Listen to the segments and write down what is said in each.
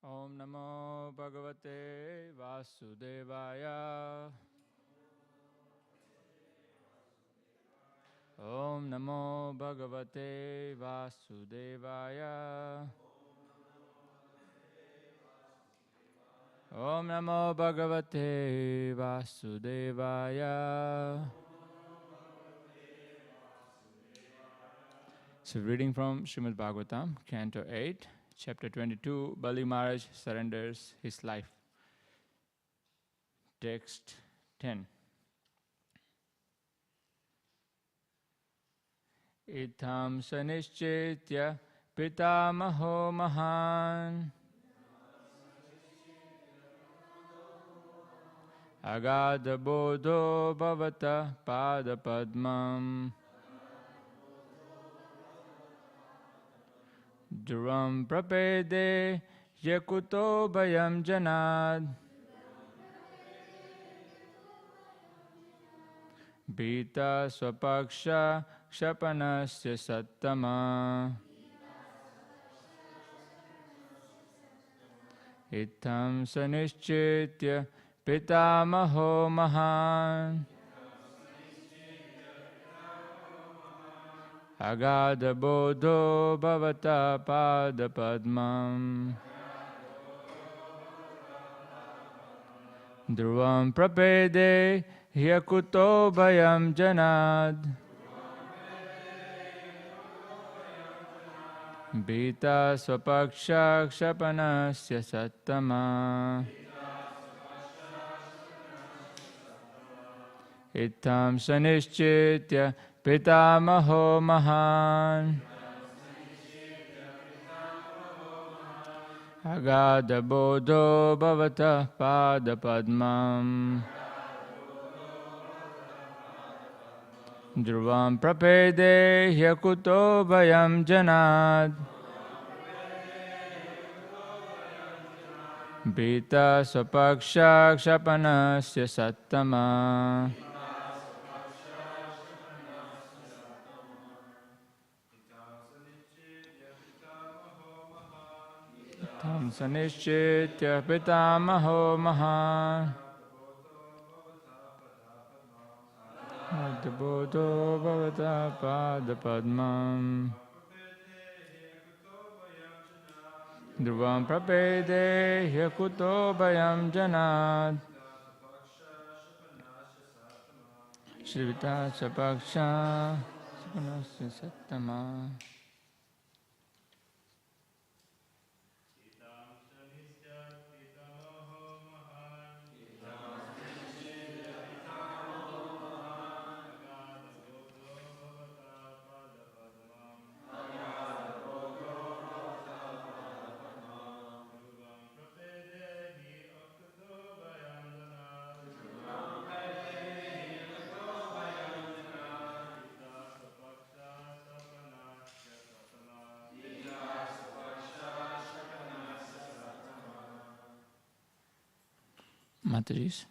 Om Namo Bhagavate Vasudevaya. Om Namo Bhagavate Vasudevaya. Om Namo Bhagavate Vasudevaya. So reading from Śrīmad Bhāgavatam, Canto 8, Chapter 22, Bali Maharaj surrenders his life. Text 10. Itham sanishchitya pitamaho mahan agada bodho bhavata pada padmam Duram prapede yakuto bhayam janad Bhita swapaksha kshapanasya sattama Itham sanishchitya pitamaho mahan Agada bodho bhavata pada padmam Dhruvam prapede yakuto bhayam janad Bhita swapaksha kshapanasya sattama Itham sanishchitya pitamaho mahan Agada bodho bhavata pada padmam Dhruvam prapede yakuto bhayam janad Bhita swapaksha kshapanasya sattama Tam sanishchitya pitamaho mahan Adabodho bhavata pada padmam Dhruvam prapede yakuto bhayam janad Shrivita sapaksha sapanasya sattama Matajis.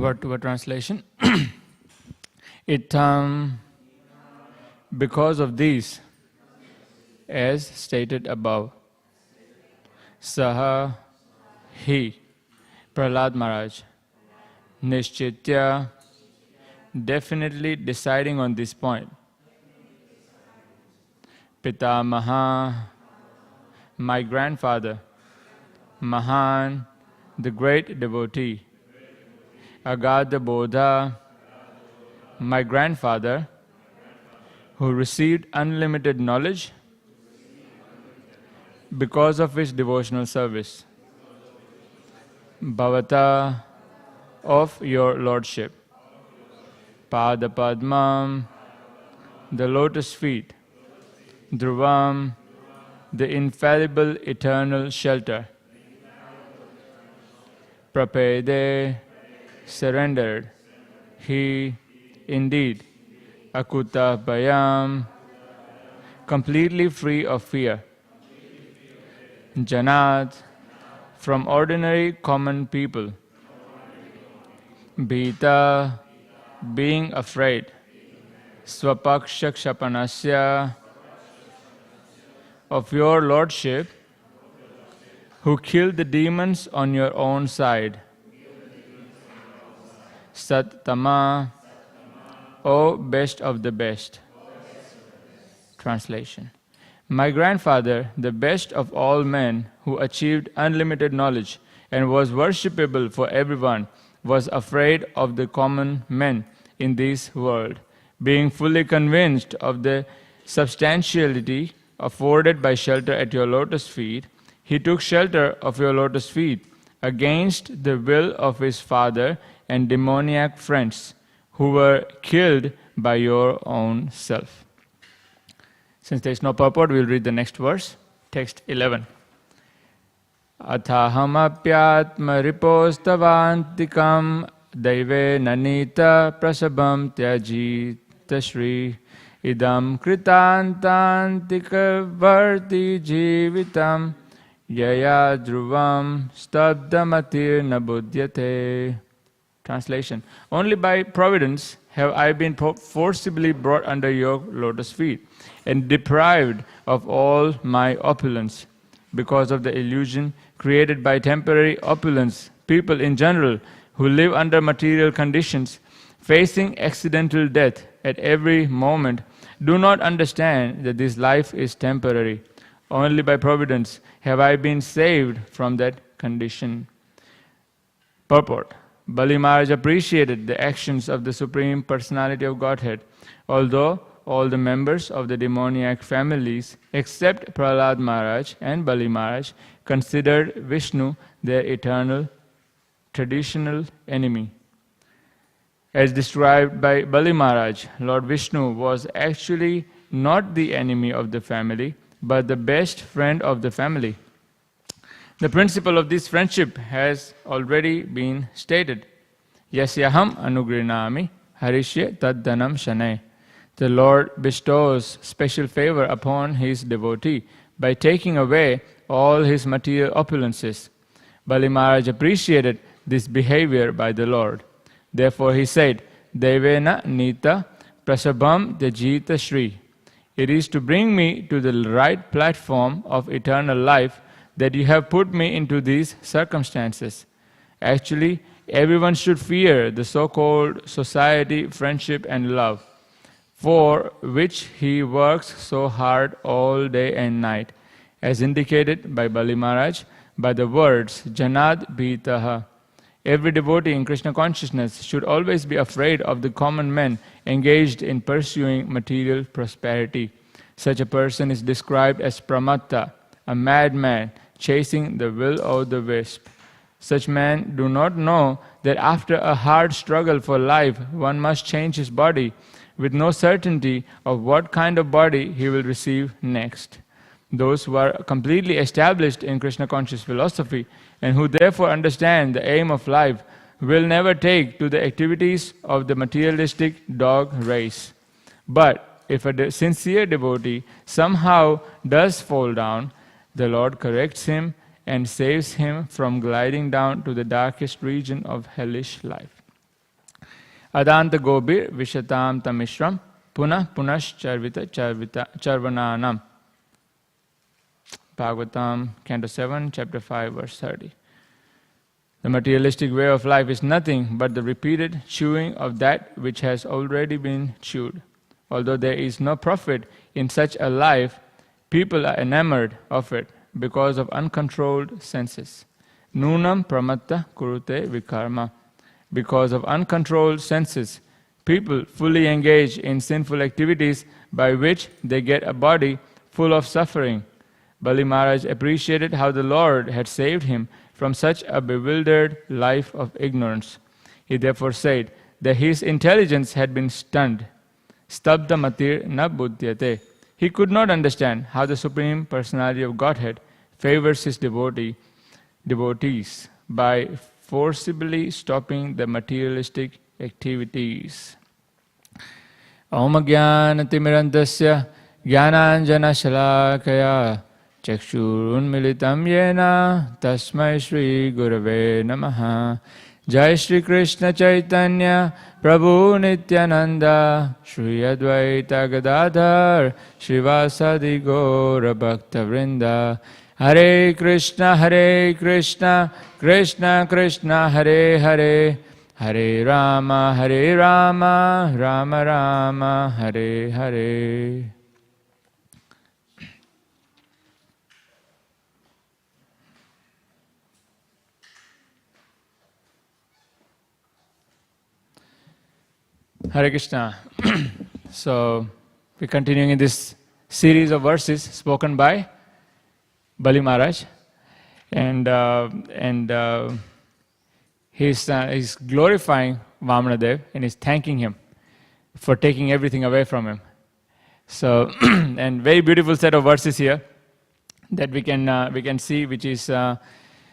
Word to word translation. Because of these, as stated above, Saha, he, Prahlad Maharaj, Nishchitya, definitely deciding on this point, Pitamaha, my grandfather, Mahan, the great devotee, Agada Bodha, my grandfather, who received unlimited knowledge because of his devotional service. Bhavata, of your lordship. Pada Padmam, the lotus feet. Dhruvam, the infallible eternal shelter. Prapede, surrendered. He, indeed, Akuta Bhayam, completely free of fear. Janat, from ordinary common people. Bhita, being afraid. Swapaksha Kshapanasya, of your lordship, who killed the demons on your own side. Sattama, O best of the best. Translation. My grandfather, the best of all men, who achieved unlimited knowledge and was worshipable for everyone, was afraid of the common men in this world. Being fully convinced of the substantiality afforded by shelter at your lotus feet, he took shelter of your lotus feet against the will of his father and demoniac friends, who were killed by your own self. Since there is no purport, we will read the next verse, text 11. Athahamapyatma ripostavantikam daive nanita prasabam tyajita shri idam kritantantika varti jivitam yaya dhruvam stabdamatir nabudyate. Translation. Only by providence have I been forcibly brought under your lotus feet and deprived of all my opulence. Because of the illusion created by temporary opulence, people in general who live under material conditions, facing accidental death at every moment, do not understand that this life is temporary. Only by providence have I been saved from that condition. Purport. Bali Maharaj appreciated the actions of the Supreme Personality of Godhead, although all the members of the demoniac families, except Prahlad Maharaj and Bali Maharaj, considered Vishnu their eternal, traditional enemy. As described by Bali Maharaj, Lord Vishnu was actually not the enemy of the family, but the best friend of the family. The principle of this friendship has already been stated. Yasyaham anugrinami harishye taddanam shanay. The Lord bestows special favor upon his devotee by taking away all his material opulences. Bali Maharaj appreciated this behavior by the Lord. Therefore he said, Devena Nita Prasabham Tyajita Shri. It is to bring me to the right platform of eternal life that you have put me into these circumstances. Actually, everyone should fear the so-called society, friendship and love, for which he works so hard all day and night, as indicated by Bali Maharaj by the words Janad Bhitaha. Every devotee in Krishna consciousness should always be afraid of the common men engaged in pursuing material prosperity. Such a person is described as pramatta, a madman chasing the will-o'-the-wisp. Such men do not know that after a hard struggle for life, one must change his body, with no certainty of what kind of body he will receive next. Those who are completely established in Krishna conscious philosophy and who therefore understand the aim of life will never take to the activities of the materialistic dog race. But if a sincere devotee somehow does fall down, the Lord corrects him and saves him from gliding down to the darkest region of hellish life. Adanta Gobir Vishatam Tamishram Punah Punash Charvita Charvananam. Bhagavatam, Canto 7, Chapter 5, Verse 30. The materialistic way of life is nothing but the repeated chewing of that which has already been chewed. Although there is no profit in such a life, People are enamored of it because of uncontrolled senses. Nunam pramatta kurute vikarma. Because of uncontrolled senses, people fully engage in sinful activities by which they get a body full of suffering. Bali Maharaj appreciated how the Lord had saved him from such a bewildered life of ignorance. He therefore said that his intelligence had been stunned. Stabda matir na buddhyate. He could not understand how the Supreme Personality of Godhead favors his devotees by forcibly stopping the materialistic activities. Om Jnana-timirandasya Jnananjana-shalakaya Chakshurunmilitam yena Tasmai Shri Gurave Namaha. Jai Shri Krishna Chaitanya Prabhu Nityananda Shri Advaita Gadadhar Shrivasadi Gaura Bhakta Vrinda. Hare Krishna Krishna Krishna Hare Hare Hare Rama Rama Rama Hare Hare. Hare Krishna. So, we're continuing in this series of verses spoken by Bali Maharaj, and he's glorifying Vamanadev and he's thanking him for taking everything away from him. So, and very beautiful set of verses here that we can see, which is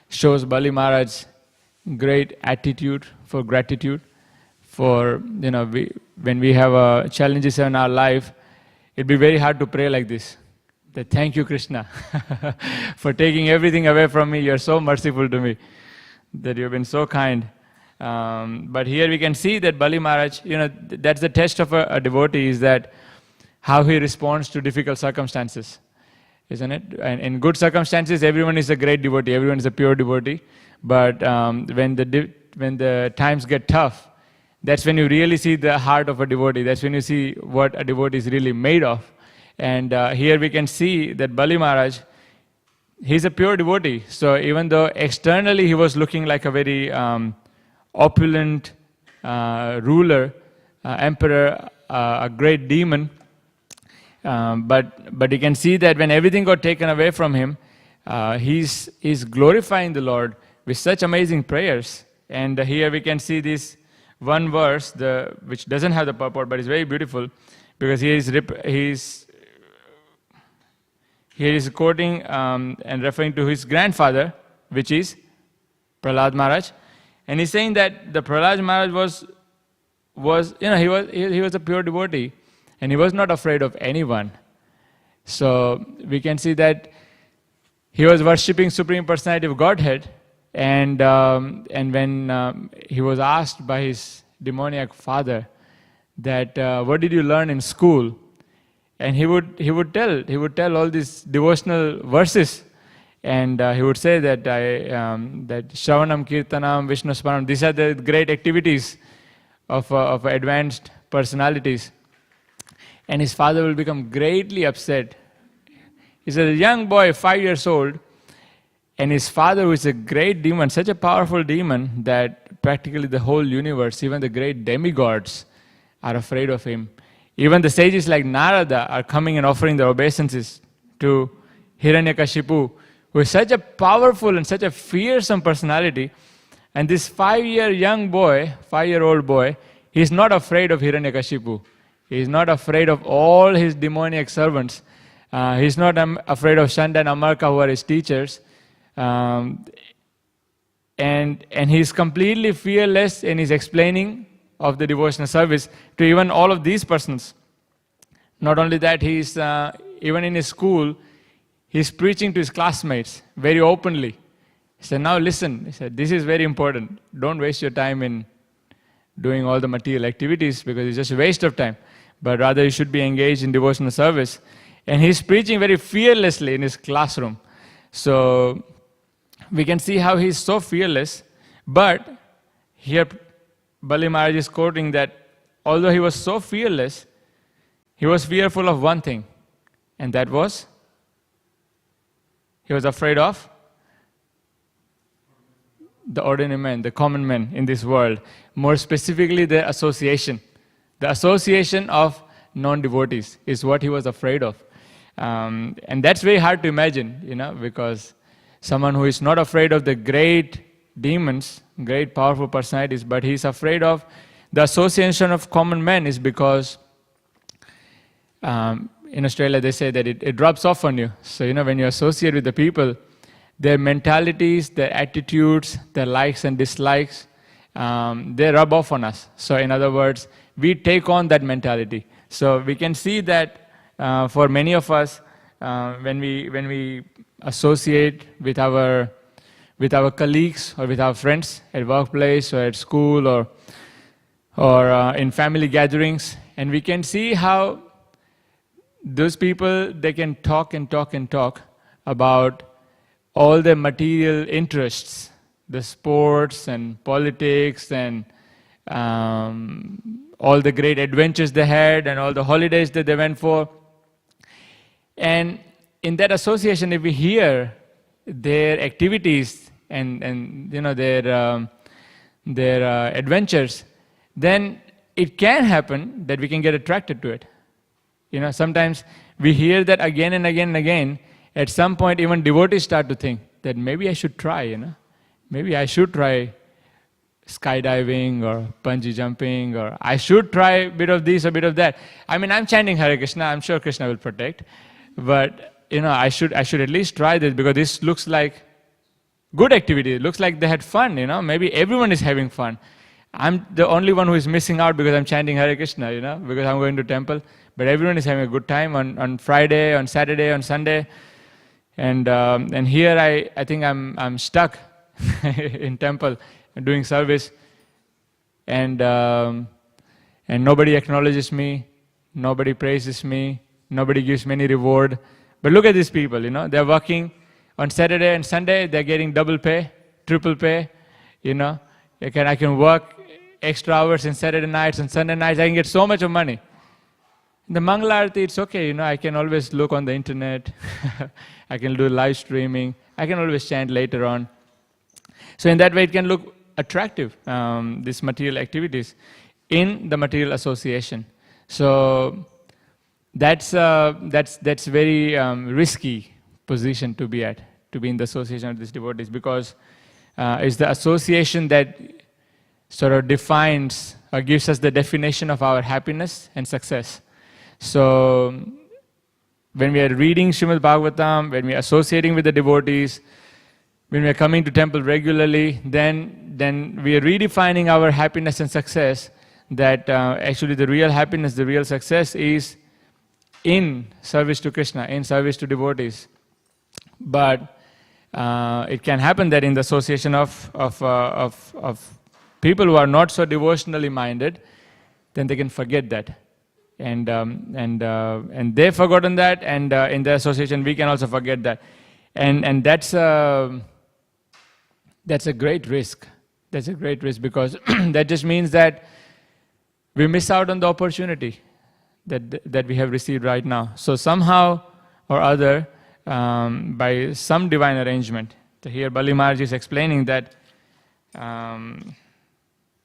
shows Bali Maharaj's great attitude for gratitude. For when we have challenges in our life, it'd be very hard to pray like this. That thank you, Krishna, for taking everything away from me. You're so merciful to me. That you've been so kind. But here we can see that Bali Maharaj, that's the test of a devotee, is that how he responds to difficult circumstances, isn't it? And in good circumstances, everyone is a great devotee, everyone is a pure devotee. But when the times get tough, that's when you really see the heart of a devotee. That's when you see what a devotee is really made of. And here we can see that Bali Maharaj, he's a pure devotee. So even though externally he was looking like a very opulent ruler, emperor, a great demon, but you can see that when everything got taken away from him, he's glorifying the Lord with such amazing prayers. And here we can see this one verse, which doesn't have the purport, but it's very beautiful, because he is quoting and referring to his grandfather, which is Prahlad Maharaj, and he's saying that the Prahlad Maharaj he was a pure devotee, and he was not afraid of anyone. So we can see that he was worshipping Supreme Personality of Godhead. And when he was asked by his demoniac father that what did you learn in school, and he would tell all these devotional verses, and he would say that that Shravanam, Kirtanam, Vishnu Smaranam, these are the great activities of advanced personalities. And his father will become greatly upset. He's a young boy, 5 years old. And his father, who is a great demon, such a powerful demon that practically the whole universe, even the great demigods, are afraid of him. Even the sages like Narada are coming and offering their obeisances to Hiranyakashipu, who is such a powerful and such a fearsome personality. And this 5-year-old boy, he's not afraid of Hiranyakashipu. He's not afraid of all his demoniac servants. He's not afraid of Shanda and Amarka, who are his teachers. And he's completely fearless in his explaining of the devotional service to even all of these persons. Not only that, he's even in his school, he's preaching to his classmates very openly. He said, now listen, he said, this is very important. Don't waste your time in doing all the material activities, because it's just a waste of time. But rather you should be engaged in devotional service. And he's preaching very fearlessly in his classroom. So we can see how he's so fearless. But here Bali Maharaj is quoting that although he was so fearless, he was fearful of one thing, and that was He was afraid of the ordinary man, the common man in this world. More specifically, the association. The association of non-devotees is what he was afraid of. And that's very hard to imagine, because someone who is not afraid of the great demons, great powerful personalities, but he's afraid of the association of common men, is because in Australia they say that it rubs off on you. So when you associate with the people, their mentalities, their attitudes, their likes and dislikes, they rub off on us. So in other words, we take on that mentality. So we can see that for many of us, when we associate with our colleagues or with our friends at workplace or at school or in family gatherings, and we can see how those people, they can talk and talk and talk about all their material interests, the sports and politics and all the great adventures they had and all the holidays that they went for. And in that association, if we hear their activities and their adventures, then it can happen that we can get attracted to it. Sometimes we hear that again and again and again. At some point, even devotees start to think that maybe I should try, maybe I should try skydiving or bungee jumping, or I should try a bit of this, a bit of that. I mean, I'm chanting Hare Krishna, I'm sure Krishna will protect, but I should at least try this, because this looks like good activity. It looks like they had fun, maybe everyone is having fun. I'm the only one who is missing out because I'm chanting Hare Krishna, because I'm going to temple. But everyone is having a good time on Friday, on Saturday, on Sunday. And here I think I'm stuck in temple doing service, and nobody acknowledges me, nobody praises me, nobody gives me any reward. But look at these people, they're working on Saturday and Sunday, they're getting double pay, triple pay, I can work extra hours on Saturday nights and Sunday nights, I can get so much of money. In the Mangala Arati, it's okay, I can always look on the internet, I can do live streaming, I can always chant later on. So in that way it can look attractive, these material activities in the material association. So that's very risky position to be at, to be in the association of these devotees, because it's the association that sort of defines or gives us the definition of our happiness and success. So when we are reading Śrīmad Bhāgavatam, when we are associating with the devotees, when we are coming to temple regularly, then we are redefining our happiness and success, that actually the real happiness, the real success is in service to Krishna, in service to devotees. But it can happen that in the association of people who are not so devotionally minded, then they can forget that. And they've forgotten that, and in the association we can also forget that. And that's a great risk. That's a great risk, because that just means that we miss out on the opportunity that we have received right now. So somehow or other, by some divine arrangement, so here Bali Maharaj is explaining that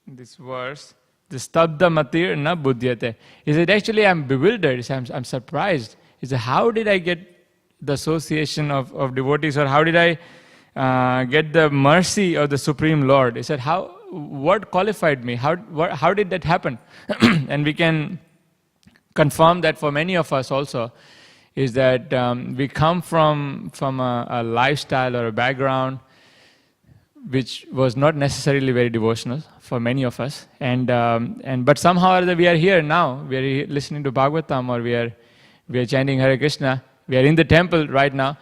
this verse, the stabda matir na buddhyate. He said, actually I'm bewildered, I'm surprised. He said, how did I get the association of devotees, or how did I get the mercy of the Supreme Lord? He said, what qualified me? How did that happen? And we can confirm that for many of us also, is that we come from a lifestyle or a background which was not necessarily very devotional for many of us, but somehow or other we are here now. We are listening to Bhagavatam, or we are chanting Hare Krishna. We are in the temple right now,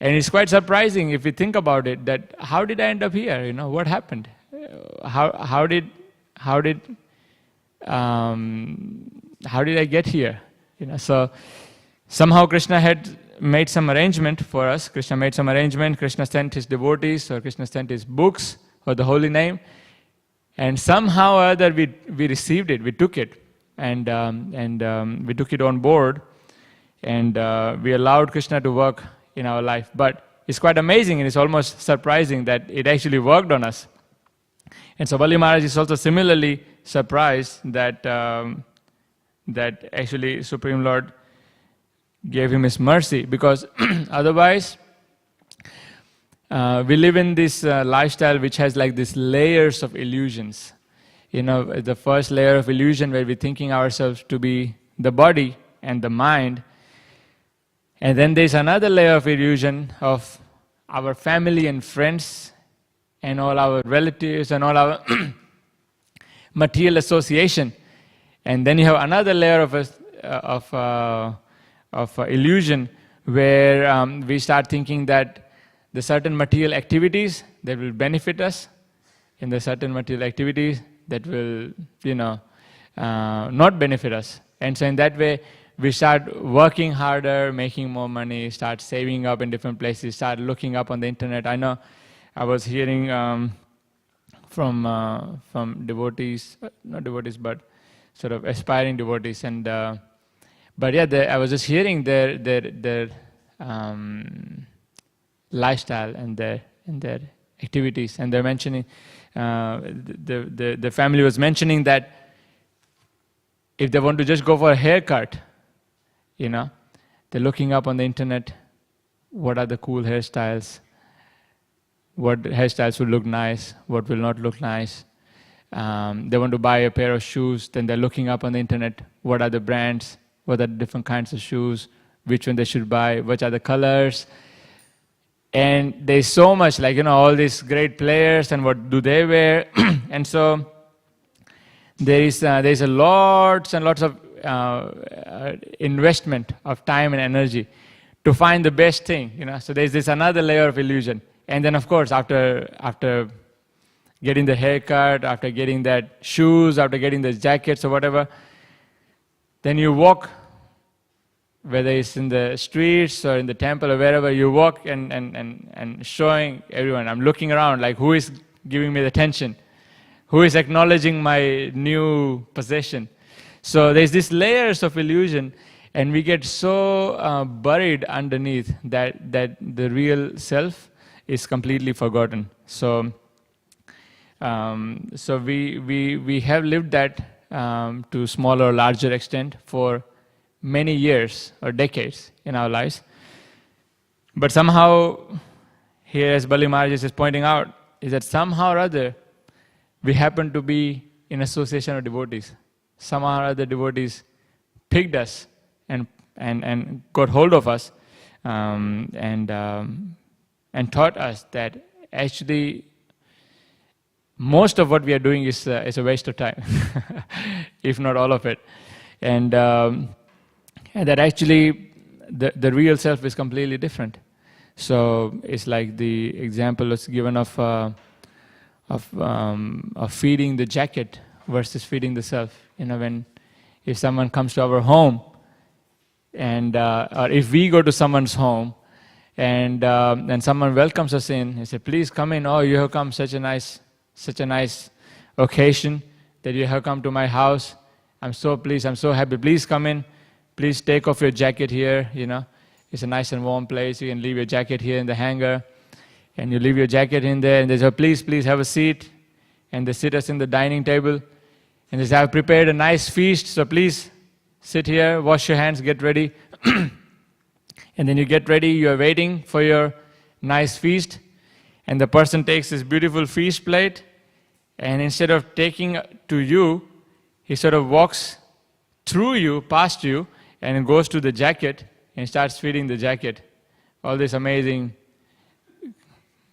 and it's quite surprising if we think about it, that how did I end up here? What happened? How did I get here? So somehow Krishna had made some arrangement for us. Krishna made some arrangement. Krishna sent his devotees, or Krishna sent his books, or the holy name, and somehow or other we received it, we took it, and we took it on board, and we allowed Krishna to work in our life. But it's quite amazing and it's almost surprising that it actually worked on us. And so Bali Maharaj is also similarly surprised that that actually Supreme Lord gave him his mercy, because otherwise we live in this lifestyle which has like these layers of illusions. You know, the first layer of illusion where we're thinking ourselves to be the body and the mind. And then there's another layer of illusion of our family and friends and all our relatives and all our material association. And then you have another layer of illusion where we start thinking that the certain material activities that will benefit us, and the certain material activities that will, not benefit us. And so in that way, we start working harder, making more money, start saving up in different places, start looking up on the internet. I know I was hearing from devotees, not devotees, but sort of aspiring devotees, and but yeah, I was just hearing their lifestyle and their activities, and they're mentioning the family was mentioning that if they want to just go for a haircut, they're looking up on the internet, what are the cool hairstyles, what hairstyles will look nice, what will not look nice. They want to buy a pair of shoes, then they're looking up on the internet, what are the brands, what are the different kinds of shoes, which one they should buy, which are the colors. And there's so much, all these great players and what do they wear. And so there's a lots and lots of investment of time and energy to find the best thing, So there's this another layer of illusion. And then of course, after getting the haircut, after getting that shoes, after getting the jackets or whatever, then you walk, whether it's in the streets or in the temple or wherever you walk, and showing everyone, I'm looking around, like who is giving me the attention, who is acknowledging my new possession. So there's these layers of illusion, and we get so buried underneath that the real self is completely forgotten. So we have lived that to smaller or larger extent for many years or decades in our lives. But somehow, here as Bali Maharaj is pointing out, is that somehow or other, we happen to be in association of devotees. Somehow or other devotees picked us and got hold of us and taught us that actually most of what we are doing is a waste of time, if not all of it. And that actually the real self is completely different. So it's like the example was given of feeding the jacket versus feeding the self. If someone comes to our home, and or if we go to someone's home, and someone welcomes us in, and say, "Please come in. Oh, you have come such a nice occasion that you have come to my house. I'm so pleased. I'm so happy. Please come in. Please take off your jacket here, It's a nice and warm place. You can leave your jacket here in the hanger. And you leave your jacket in there. And they say, please have a seat. And they sit us in the dining table. And they say, I've prepared a nice feast. So please sit here, wash your hands, get ready. And then you get ready. You are waiting for your nice feast. And the person takes this beautiful feast plate. And instead of taking to you, he sort of walks through you, past you, and goes to the jacket and starts feeding the jacket. All this amazing,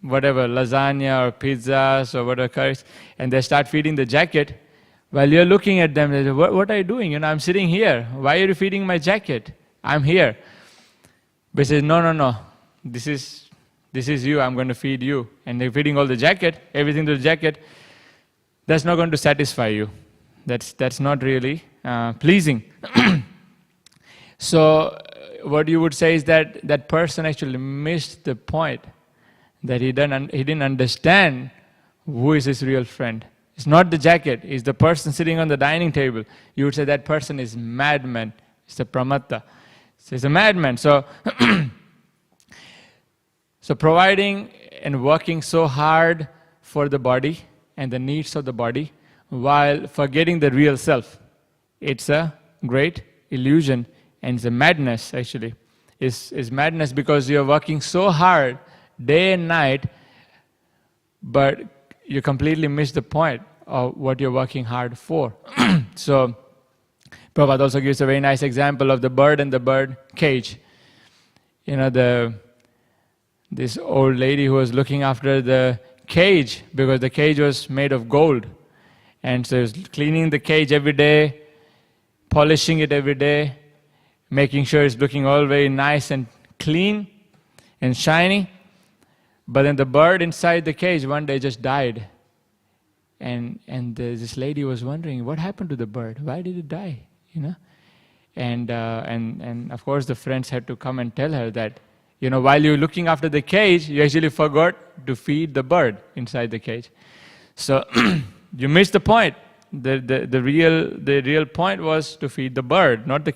whatever, lasagna or pizzas or whatever curries, and they start feeding the jacket. While you're looking at them, they say, what are you doing? I'm sitting here. Why are you feeding my jacket? I'm here. But he says, no. This is you. I'm going to feed you. And they're feeding all the jacket, everything to the jacket. That's not going to satisfy you. That's not really pleasing. So what you would say is that person actually missed the point, that he didn't understand who is his real friend. It's not the jacket, it's the person sitting on the dining table. You would say that person is madman. It's a pramatta. So it's a madman. So So providing and working so hard for the body and the needs of the body while forgetting the real self, it's a great illusion, and it's a madness actually. It's madness because you're working so hard day and night, but you completely miss the point of what you're working hard for. So Prabhupada also gives a very nice example of the bird and the bird cage. You know, this old lady who was looking after the cage because the cage was made of gold. And so she was cleaning the cage every day, polishing it every day, making sure it's looking all very nice and clean and shiny. But then the bird inside the cage one day just died. And this lady was wondering, what happened to the bird? Why did it die? You know? And of course the friends had to come and tell her that, you know, while you're looking after the cage, you actually forgot to feed the bird inside the cage. So you missed the point. The real point was to feed the bird, not to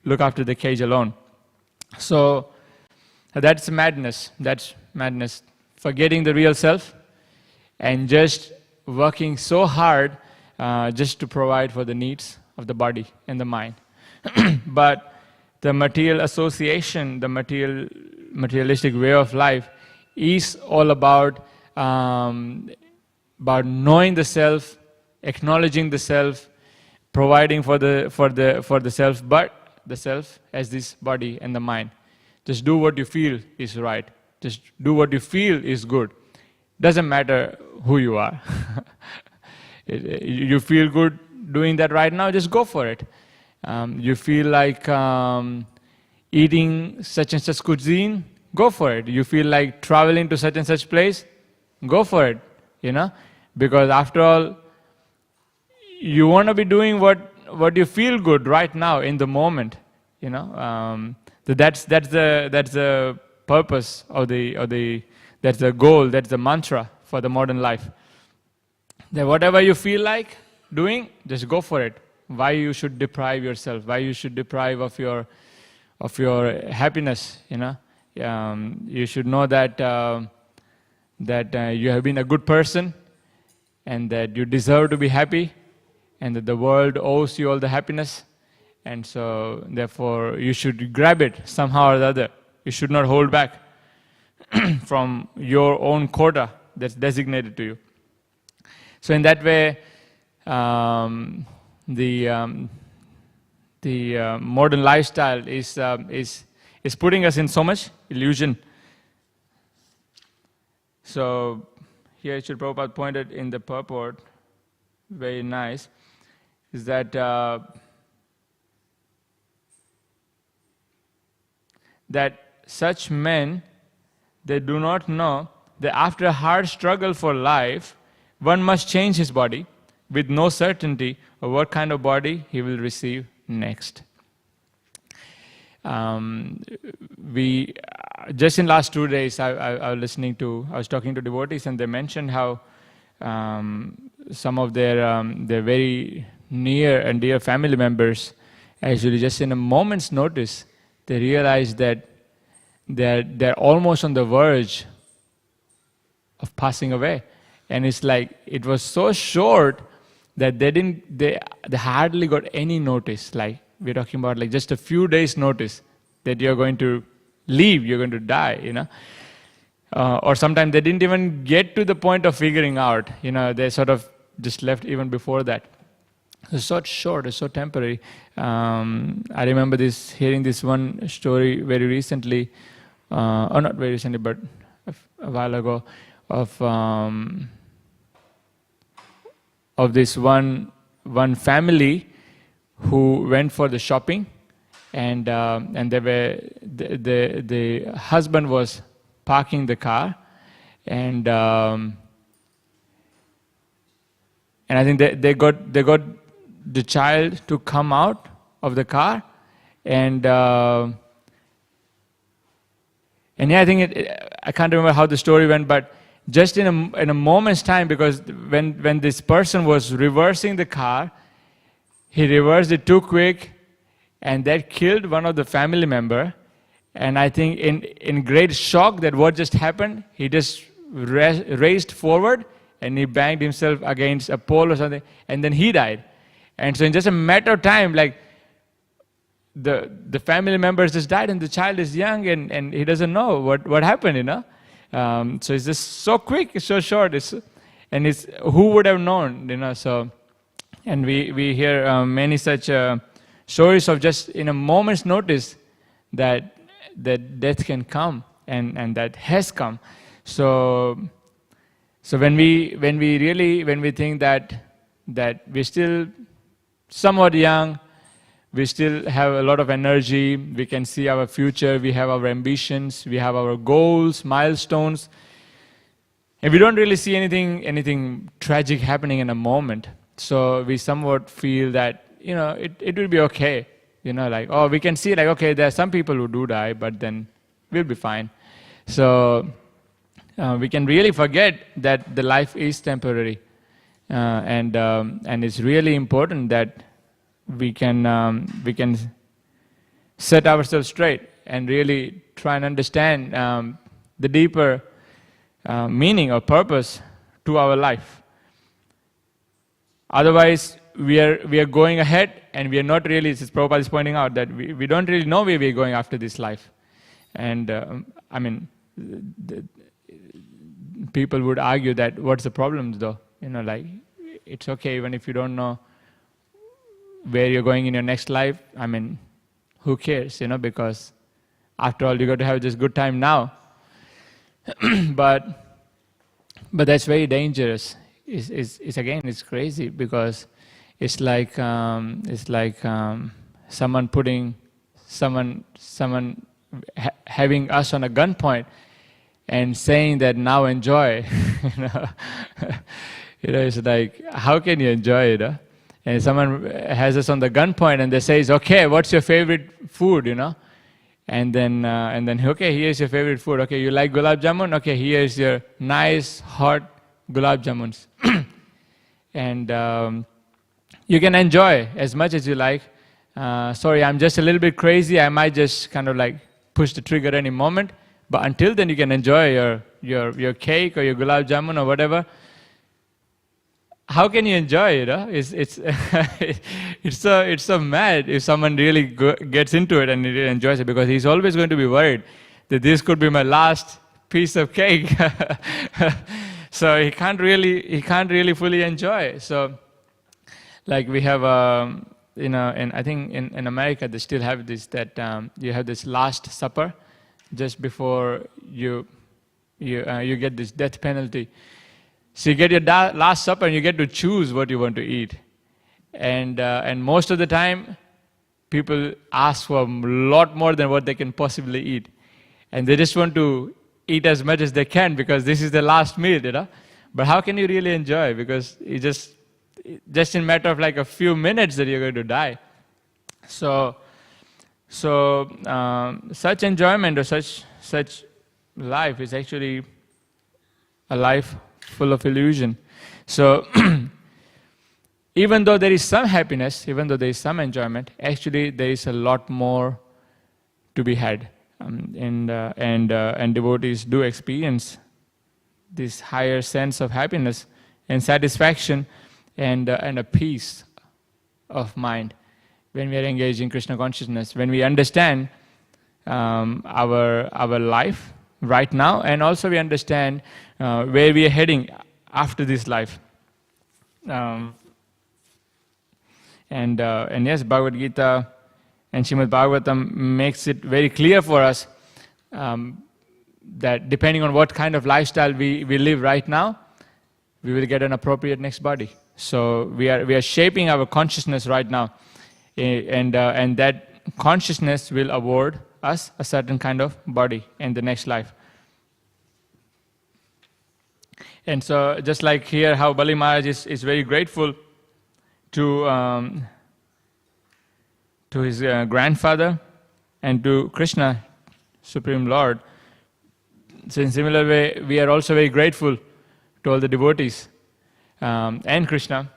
look after the cage alone. So that's madness. That's madness. Forgetting the real self and just working so hard just to provide for the needs of the body and the mind. But the material association, the materialistic way of life is all about knowing the self, acknowledging the self, providing for the self, but the self as this body and the mind. Just do what you feel is right. Just do what you feel is good. Doesn't matter who you are. You feel good doing that right now, just go for it. You feel like eating such and such cuisine, go for it. You feel like traveling to such and such place, go for it, you know. Because after all, you want to be doing what you feel good right now in the moment, you know. That's the purpose of that's the goal, that's the mantra for the modern life. That whatever you feel like doing, just go for it. Why you should deprive yourself? Why you should deprive of your happiness? You know, you should know that you have been a good person, and that you deserve to be happy, and that the world owes you all the happiness, and so therefore you should grab it somehow or the other. You should not hold back from your own quota that's designated to you. So in that way, the modern lifestyle is putting us in so much illusion. So here Srila Prabhupada pointed in the purport, very nice, is that such men, they do not know that after a hard struggle for life, one must change his body with no certainty of what kind of body he will receive next. We just in last 2 days, I was talking to devotees, and they mentioned how some of their very near and dear family members, actually just in a moment's notice, they realized that they're almost on the verge of passing away. And it's like, it was so short that they hardly got any notice. Like, we're talking about like just a few days notice that you're going to leave, you're going to die, you know. Or sometimes they didn't even get to the point of figuring out, you know, they sort of just left even before that. It's so short, it's so temporary. I remember hearing this one story very recently, or not very recently, but a while ago, of this one family who went for the shopping, and the husband was parking the car, and I think they got the child to come out of the car, and yeah, I think I can't remember how the story went, but just in a moment's time, because when this person was reversing the car, he reversed it too quick, and that killed one of the family member, And I think in great shock that what just happened, he just raced forward and he banged himself against a pole or something, and then he died. And so in just a matter of time, like the family members just died, and the child is young and he doesn't know what happened, you know. So it's just so quick, it's so short, and it's who would have known, you know. So, and we hear many such stories of just in a moment's notice that death can come, and that has come. So when we think that we're still somewhat young, we still have a lot of energy, we can see our future, we have our ambitions, we have our goals, milestones, and we don't really see anything tragic happening in a moment. So we somewhat feel that, you know, it will be okay. You know, like, oh, we can see like, okay, there are some people who do die, but then we'll be fine. So we can really forget that the life is temporary, and it's really important that we can set ourselves straight and really try and understand the deeper meaning or purpose to our life. Otherwise, we are going ahead and we are not really, as Prabhupada is pointing out, that we don't really know where we are going after this life. And I mean, people would argue that what's the problem though? You know, like, it's okay even if you don't know where you're going in your next life. I mean, who cares, you know, because after all, you got to have this good time now. but that's very dangerous. It's again, it's crazy, because it's like someone having us on a gunpoint and saying that now enjoy. You know, it's like, how can you enjoy it? Huh? And someone has us on the gunpoint and they says, okay, what's your favorite food? You know, and then okay, here's your favorite food. Okay, you like gulab jamun? Okay, here's your nice hot gulab jamuns. And you can enjoy as much as you like. Sorry, I'm just a little bit crazy. I might just kind of like push the trigger any moment. But until then, you can enjoy your cake or your gulab jamun or whatever. How can you enjoy it? Huh? It's so mad if someone really gets into it and really enjoys it, because he's always going to be worried that this could be my last piece of cake. So he can't really fully enjoy. So, like we have, you know, and I think in America they still have this, that you have this last supper just before you get this death penalty. So you get your last supper and you get to choose what you want to eat. And most of the time, people ask for a lot more than what they can possibly eat. And they just want to eat as much as they can because this is the last meal, you know. But how can you really enjoy? Because it just in a matter of like a few minutes that you're going to die. So such enjoyment or such life is actually a life full of illusion. So even though there is some happiness, even though there is some enjoyment, actually there is a lot more to be had. And devotees do experience this higher sense of happiness and satisfaction and a peace of mind when we are engaged in Krishna consciousness, when we understand our life right now, and also we understand where we are heading after this life. And yes, Bhagavad Gita and Śrīmad Bhāgavatam makes it very clear for us that depending on what kind of lifestyle we live right now, we will get an appropriate next body. So we are shaping our consciousness right now, and that consciousness will award us a certain kind of body in the next life. And so just like here, how Bali Maharaj is very grateful to his grandfather and to Krishna, Supreme Lord. So in similar way, we are also very grateful to all the devotees and Krishna,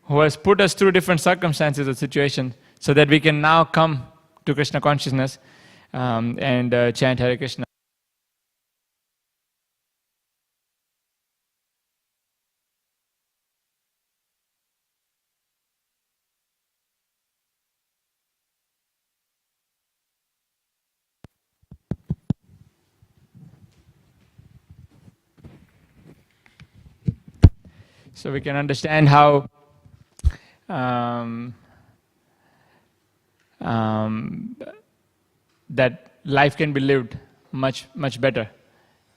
who has put us through different circumstances or situations so that we can now come to Krishna consciousness and chant Hare Krishna. So we can understand how that life can be lived much better,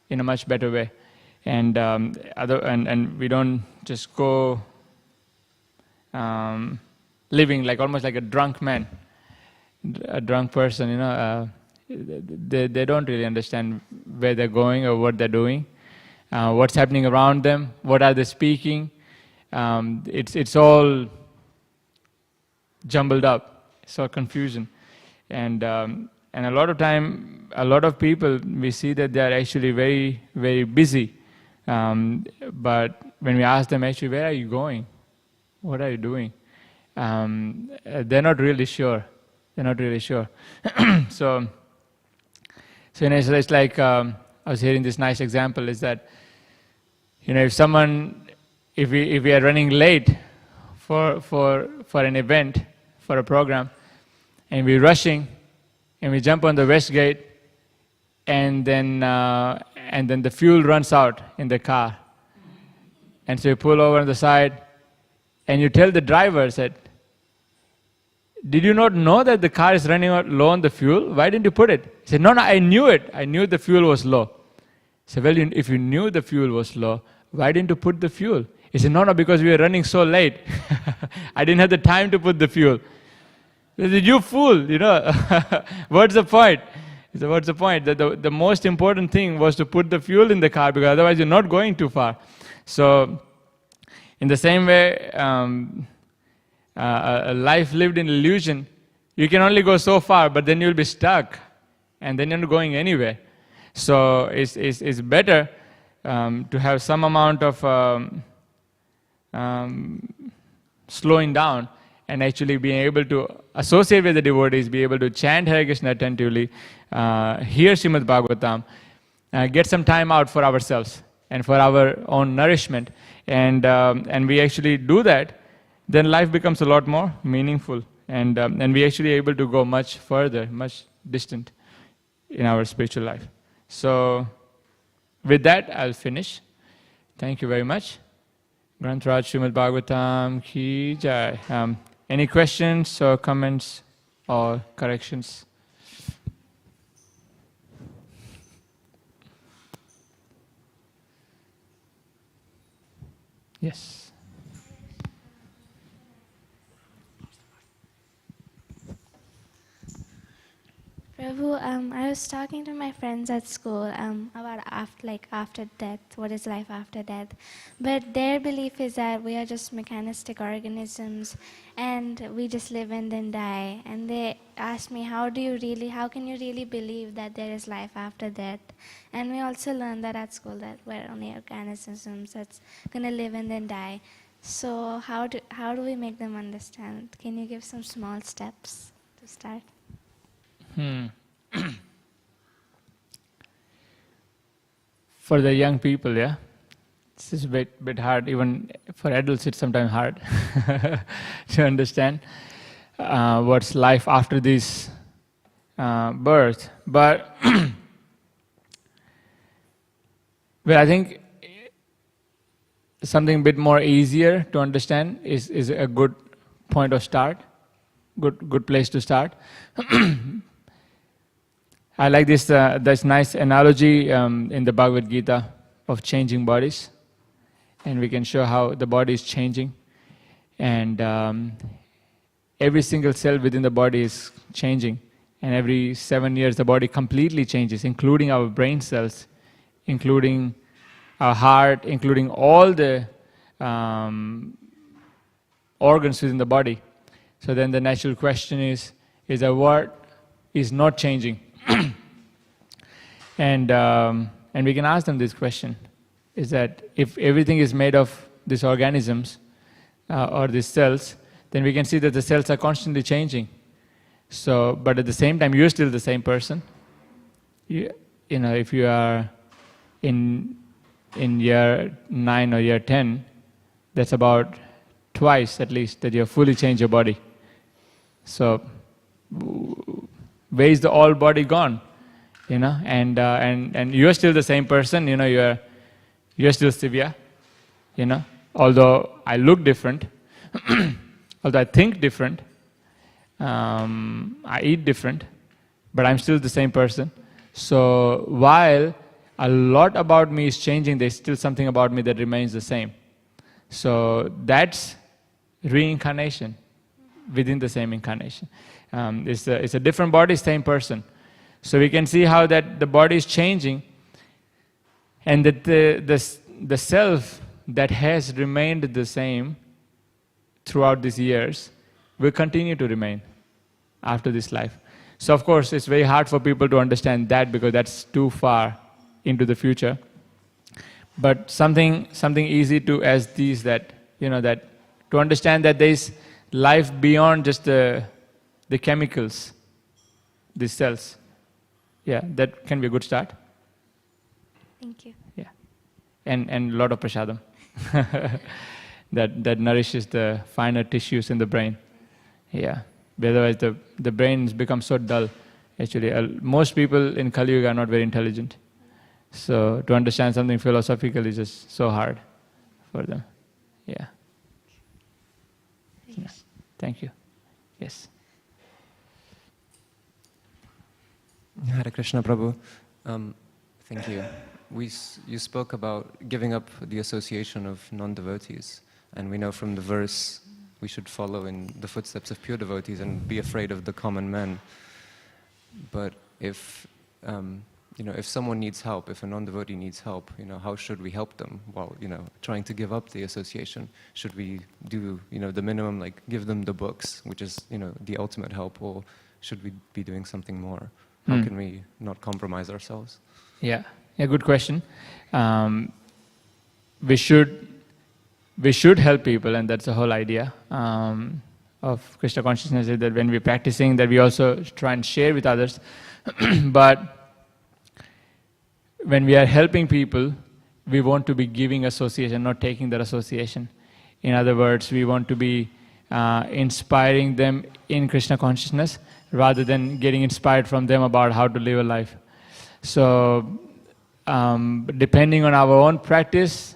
in a much better way, and and we don't just go living like almost like a drunk man, a drunk person. They don't really understand where they're going or what they're doing, what's happening around them, what are they speaking. It's all jumbled up. It's all confusion, and a lot of time, a lot of people, we see that they are actually very, very busy. But when we ask them, actually, where are you going? What are you doing? They're not really sure. They're not really sure. So it's like I was hearing this nice example is that if we are running late for an event, for a program, and we're rushing, and we jump on the west gate, and then the fuel runs out in the car, and so you pull over on the side, and you tell the driver that, did you not know that the car is running out low on the fuel? Why didn't you put it? He said, no, I knew it. I knew the fuel was low. I said, well, if you knew the fuel was low, why didn't you put the fuel? He said, no, because we were running so late. I didn't have the time to put the fuel. I said, you fool, what's the point? He said, what's the point? The most important thing was to put the fuel in the car, because otherwise you're not going too far. So, in the same way, a life lived in illusion, you can only go so far, but then you'll be stuck, and then you're not going anywhere. So it's better to have some amount of slowing down and actually being able to associate with the devotees, be able to chant Hare Krishna attentively, hear Śrīmad Bhāgavatam, get some time out for ourselves and for our own nourishment, and we actually do that, then life becomes a lot more meaningful, and we actually able to go much further, much distant in our spiritual life. So, with that, I'll finish. Thank you very much. Grantaraj Śrīmad Bhāgavatam ki jai. Any questions or comments or corrections? Yes. Prabhu, I was talking to my friends at school about after death, what is life after death. But their belief is that we are just mechanistic organisms and we just live and then die. And they asked me, how can you really believe that there is life after death? And we also learned that at school, that we're only organisms that's going to live and then die. So how do we make them understand? Can you give some small steps to start? For the young people, yeah, this is a bit hard. Even for adults, it's sometimes hard to understand what's life after this birth. But I think something a bit more easier to understand is a good point of start, good place to start. I like this nice analogy in the Bhagavad Gita of changing bodies, and we can show how the body is changing, and every single cell within the body is changing, and every 7 years the body completely changes, including our brain cells, including our heart, including all the organs within the body. So then the natural question is that what is not changing? And we can ask them this question, is that if everything is made of these organisms or these cells, then we can see that the cells are constantly changing. So, but at the same time, you're still the same person. You know, if you are in year 9 or year 10, that's about twice at least that you have fully changed your body. So, where is the all body gone? You know, and you're still the same person. You know, you're still Dvija. You know, although I look different, although I think different, I eat different, but I'm still the same person. So while a lot about me is changing, there's still something about me that remains the same. So that's reincarnation within the same incarnation. It's a different body, same person. So we can see how that the body is changing, and that the self that has remained the same throughout these years will continue to remain after this life. So of course it's very hard for people to understand that because that's too far into the future. But something easy to as these that, you know, that to understand that there is life beyond just the chemicals, these cells. Yeah, that can be a good start. Thank you. Yeah, and a lot of prasadam that nourishes the finer tissues in the brain. Yeah, otherwise the brains become so dull. Actually, most people in Kali Yuga are not very intelligent. So to understand something philosophical is just so hard for them. Yeah. Yeah. Thank you. Yes. Hare Krishna, Prabhu. Thank you. You spoke about giving up the association of non-devotees, and we know from the verse we should follow in the footsteps of pure devotees and be afraid of the common man. But if if someone needs help, if a non-devotee needs help, how should we help them while trying to give up the association? Should we do the minimum, like give them the books, which is the ultimate help, or should we be doing something more? How can we not compromise ourselves? Yeah, good question. We should help people, and that's the whole idea of Krishna consciousness, is that when we're practicing, that we also try and share with others. But when we are helping people, we want to be giving association, not taking that association. In other words, we want to be inspiring them in Krishna consciousness, rather than getting inspired from them about how to live a life. So, depending on our own practice,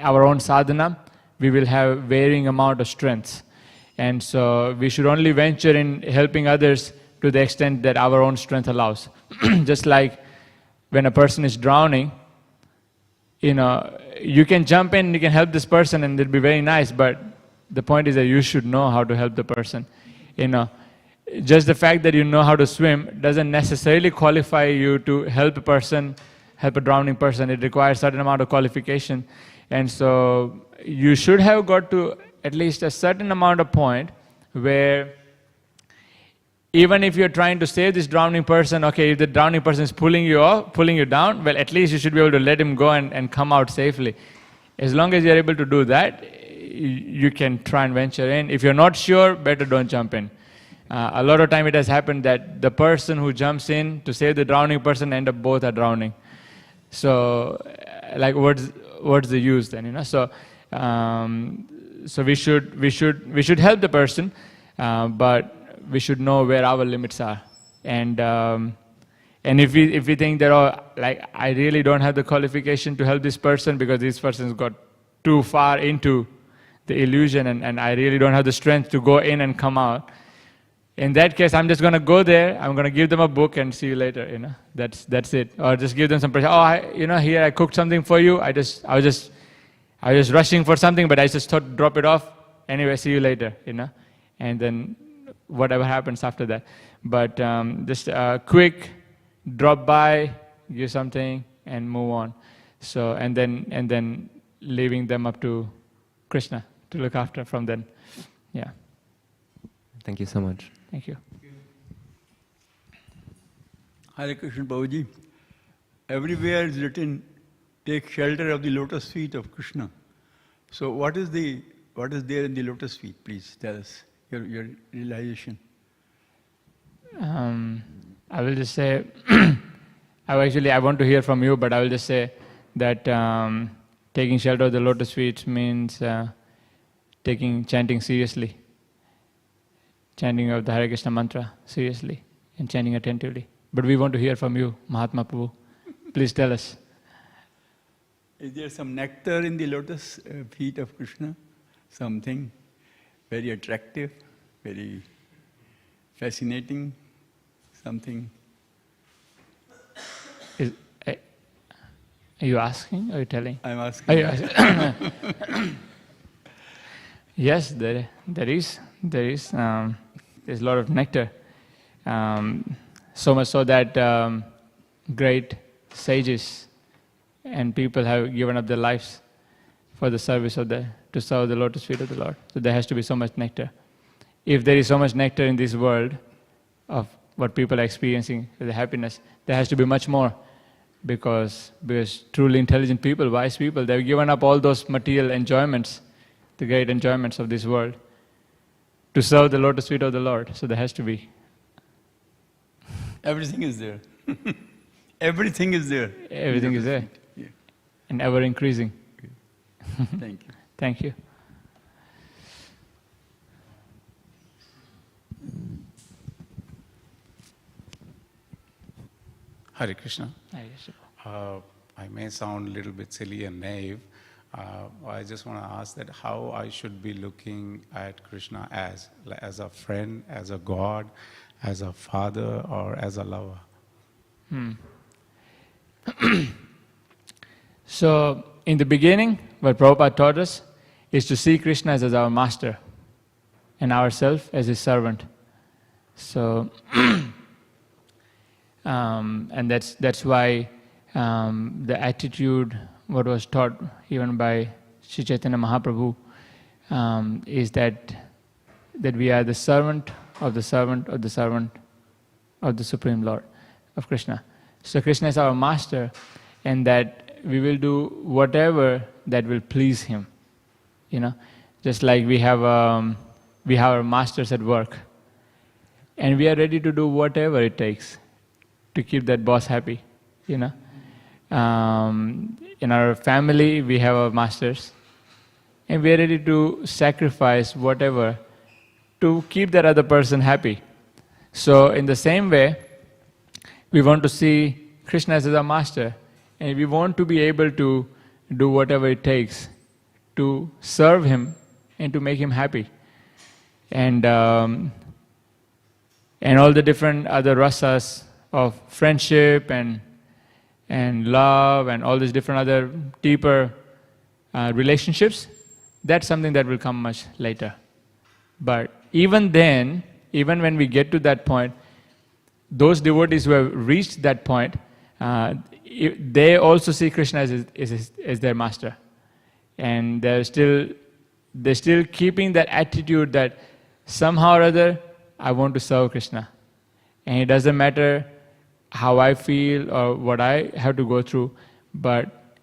our own sadhana, we will have varying amount of strengths. And so we should only venture in helping others to the extent that our own strength allows. Just like when a person is drowning, you can jump in, you can help this person, and it'll be very nice, but the point is that you should know how to help the person. Just the fact that you know how to swim doesn't necessarily qualify you to help a person, help a drowning person. It requires a certain amount of qualification. And so you should have got to at least a certain amount of point where even if you're trying to save this drowning person, okay, if the drowning person is pulling you down, well, at least you should be able to let him go and come out safely. As long as you're able to do that, you can try and venture in. If you're not sure, better don't jump in. A lot of time it has happened that the person who jumps in to save the drowning person end up both are drowning. So, like, what's the use then? So, so we should help the person, but we should know where our limits are. And if we think that I really don't have the qualification to help this person because this person's got too far into the illusion, and I really don't have the strength to go in and come out. In that case, I'm just going to go there, I'm going to give them a book and see you later, That's it. Or just give them some pressure. Oh, here I cooked something for you. I was just rushing for something, but I just thought to drop it off. Anyway, see you later, And then whatever happens after that. But just a quick drop by, give something, and move on. So, and then leaving them up to Krishna to look after from then. Yeah. Thank you so much. Thank you. Hare Krishna, Prabhuji. Everywhere is written, take shelter of the lotus feet of Krishna. So what is there in the lotus feet? Please tell us your realization. I will just say, I want to hear from you, but I will just say that taking shelter of the lotus feet means chanting seriously, chanting of the Hare Krishna mantra seriously, and chanting attentively. But we want to hear from you, Mahatma Prabhu. Please tell us. Is there some nectar in the lotus feet of Krishna? Something very attractive, very fascinating, something? Are you asking or are you telling? I'm asking. Are you asking? Yes, there is. There's a lot of nectar. So much so that great sages and people have given up their lives for the service to serve the lotus feet of the Lord. So there has to be so much nectar. If there is so much nectar in this world of what people are experiencing, the happiness, there has to be much more. Because truly intelligent people, wise people, they've given up all those material enjoyments, the great enjoyments of this world, to serve the lotus feet of the Lord. So there has to be. Everything is there. Everything is there. Everything is there. Yeah. And ever increasing. Thank you. Thank you. Hare Krishna. Hare Krishna. I may sound a little bit silly and naive. I just want to ask that how I should be looking at Krishna as a friend, as a God, as a father, or as a lover. So, in the beginning, what Prabhupada taught us is to see Krishna as our master and ourselves as his servant. So, and that's why the attitude, what was taught even by Sri Chaitanya Mahaprabhu, is that we are the servant of the servant of the servant of the Supreme Lord, of Krishna. So Krishna is our master, and that we will do whatever that will please him. You know, just like we have our masters at work, and we are ready to do whatever it takes to keep that boss happy, you know. In our family, we have our masters, and we are ready to sacrifice whatever to keep that other person happy. So in the same way, we want to see Krishna as our master, and we want to be able to do whatever it takes to serve him and to make him happy. And all the different other rasas of friendship and love and all these different other deeper relationships, that's something that will come much later. But even then, even when we get to that point, those devotees who have reached that point, they also see Krishna as their master. And they're still keeping that attitude that somehow or other, I want to serve Krishna. And it doesn't matter how I feel or what I have to go through, but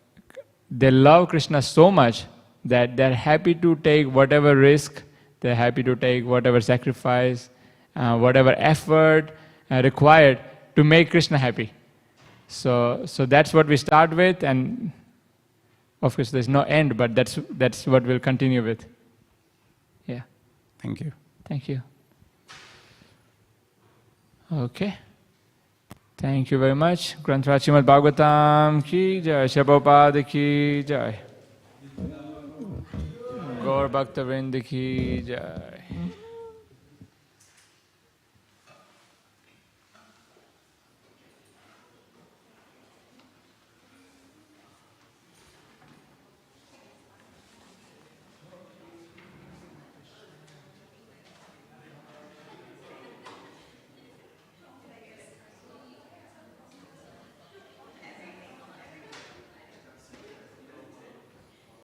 they love Krishna so much that they're happy to take whatever risk, they're happy to take whatever sacrifice, whatever effort required to make Krishna happy. So that's what we start with, and of course there's no end, but that's what we'll continue with. Yeah. Thank you. Thank you. Okay. Thank you very much. Śrīmad Bhāgavatam ki jai, Prabhupada ki jai, Gaur Bhakta Vrinda ki jai.